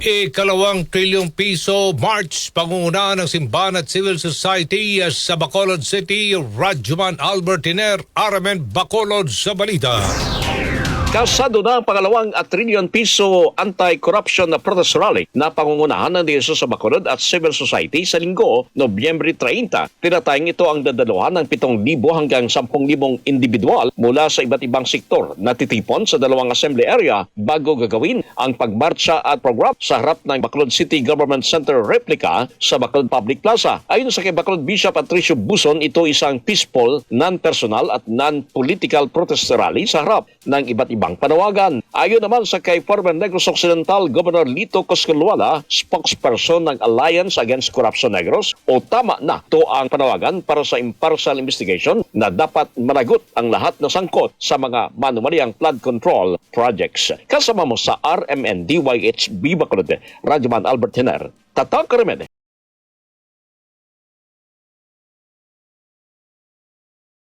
Ikalawang trilyong piso March pangunguna ng simbahan at civil society sa Bacolod City. Radyoman Albertiner, RMN Bacolod sa balita. Kasado na ang pangalawang trilyon piso anti-corruption na protest rally na pangungunahan ng DSO sa Bacolod at Civil Society sa linggo, Nobyembre 30. Tinatayang ito ang dadaluhan ng 7,000 hanggang 10,000 individual mula sa iba't ibang sektor na titipon sa dalawang assembly area bago gagawin ang pagmarcha at program sa harap ng Bacolod City Government Center replica sa Bacolod Public Plaza. Ayon sa kay Bacolod Bishop Patricio Buson, ito isang peaceful, non-personal at non-political protest rally sa harap ng iba't ibang panawagan. Ayon naman sa kay former Negros Occidental Governor Lito Coscaluala, spokesperson ng Alliance Against Corruption Negros, o tama na ito ang panawagan para sa impartial investigation na dapat managot ang lahat na sangkot sa mga manumaliang flood control projects. Kasama mo sa RMN DYHB Bacolod, Radyoman Albert Hiner, Tatak Remede.